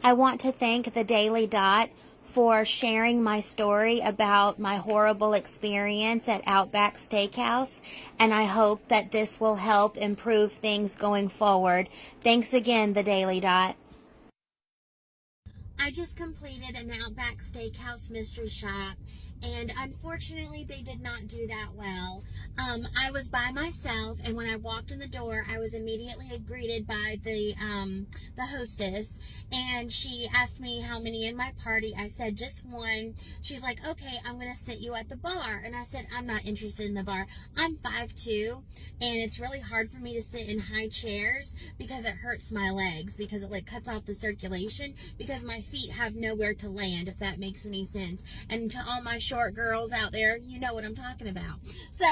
I want to thank the Daily Dot for sharing my story about my horrible experience at Outback Steakhouse, and I hope that this will help improve things going forward. Thanks again, the Daily Dot. I just completed an Outback Steakhouse mystery shop, and unfortunately they did not do that well. I was by myself, and when I walked in the door, I was immediately greeted by the hostess, and she asked me how many in my party. I said just one. She's like, okay, I'm gonna sit you at the bar, and I said I'm not interested in the bar. I'm 5'2", and it's really hard for me to sit in high chairs because it hurts my legs, because it like cuts off the circulation, because my feet have nowhere to land, if that makes any sense. And to all my short girls out there, you know what I'm talking about. So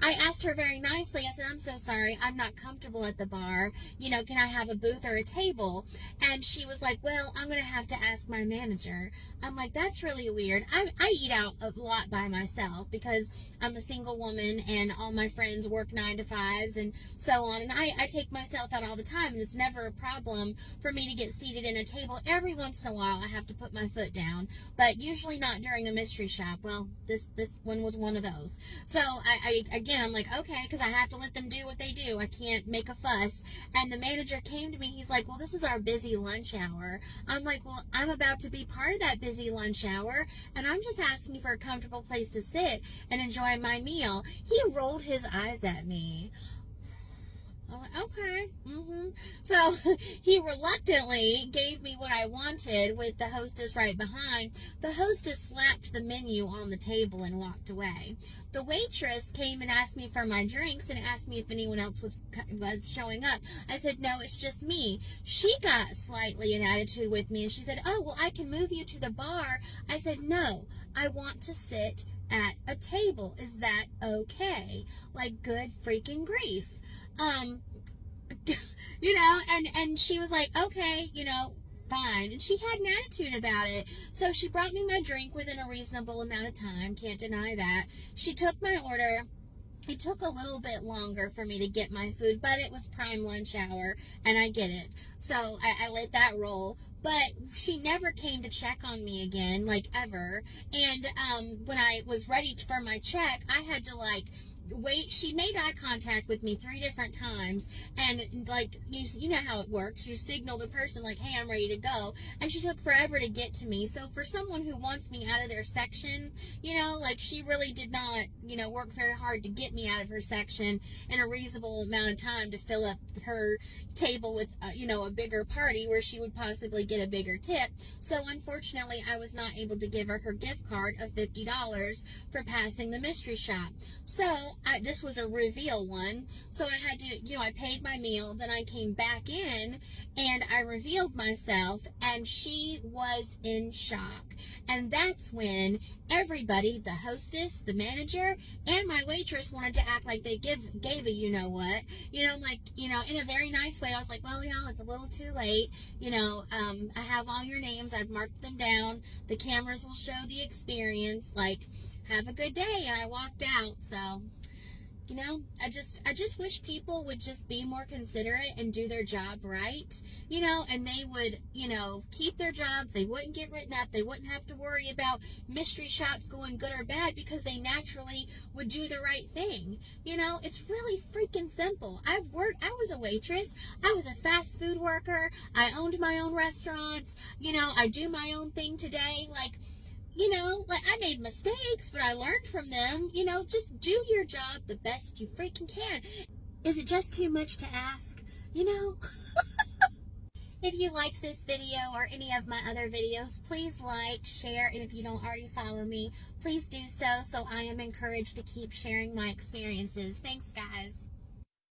I asked her very nicely, I said, I'm so sorry, I'm not comfortable at the bar, you know, can I have a booth or a table? And she was like, well, I'm gonna have to ask my manager. I'm like, that's really weird. I eat out a lot by myself because I'm a single woman and all my friends work 9 to 5s and so on, and I take myself out all the time, and it's never a problem for me to get seated in a table. Every once in a while I have to put my foot down, but usually not during a mystery shop. Well, this one was one of those. So I'm like, okay, because I have to let them do what they do. I can't make a fuss. And the manager came to me, he's like, well, this is our busy lunch hour. I'm like, well, I'm about to be part of that busy lunch hour, and I'm just asking for a comfortable place to sit and enjoy my meal. He rolled his eyes at me. I'm like, okay. So he reluctantly gave me what I wanted with the hostess right behind. The hostess slapped the menu on the table and walked away. The waitress came and asked me for my drinks and asked me if anyone else was showing up. I said, no, it's just me. She got slightly an attitude with me, and she said, oh, well, I can move you to the bar. I said, no, I want to sit at a table. Is that okay? Like, good freaking grief. You know, and she was like, okay, you know, fine. And she had an attitude about it. So she brought me my drink within a reasonable amount of time. Can't deny that. She took my order. It took a little bit longer for me to get my food, but it was prime lunch hour, and I get it. So I let that roll. But she never came to check on me again, like, ever. And when I was ready for my check, I had to, like, wait. She made eye contact with me 3 different times, and like, you know how it works, you signal the person like, hey, I'm ready to go, and she took forever to get to me. So for someone who wants me out of their section, you know, like, she really did not, you know, work very hard to get me out of her section in a reasonable amount of time to fill up her table with you know, a bigger party where she would possibly get a bigger tip. So unfortunately I was not able to give her her gift card of $50 for passing the mystery shop. So this was a reveal one, so I had to, you know, I paid my meal, then I came back in and I revealed myself, and she was in shock. And that's when everybody, the hostess, the manager, and my waitress, wanted to act like they gave a you know what, you know, like, you know, in a very nice way. I was like, well, y'all, it's a little too late, you know, I have all your names, I've marked them down, the cameras will show the experience, like, have a good day. And I walked out. So, you know, I just wish people would just be more considerate and do their job right, you know, and they would, you know, keep their jobs. They wouldn't get written up. They wouldn't have to worry about mystery shops going good or bad, because they naturally would do the right thing. You know, it's really freaking simple. I was a waitress. I was a fast food worker. I owned my own restaurants. You know, I do my own thing today. Like, you know, like, I made mistakes, but I learned from them. You know, just do your job the best you freaking can. Is it just too much to ask? You know? If you liked this video or any of my other videos, please like, share, and if you don't already follow me, please do so I am encouraged to keep sharing my experiences. Thanks, guys.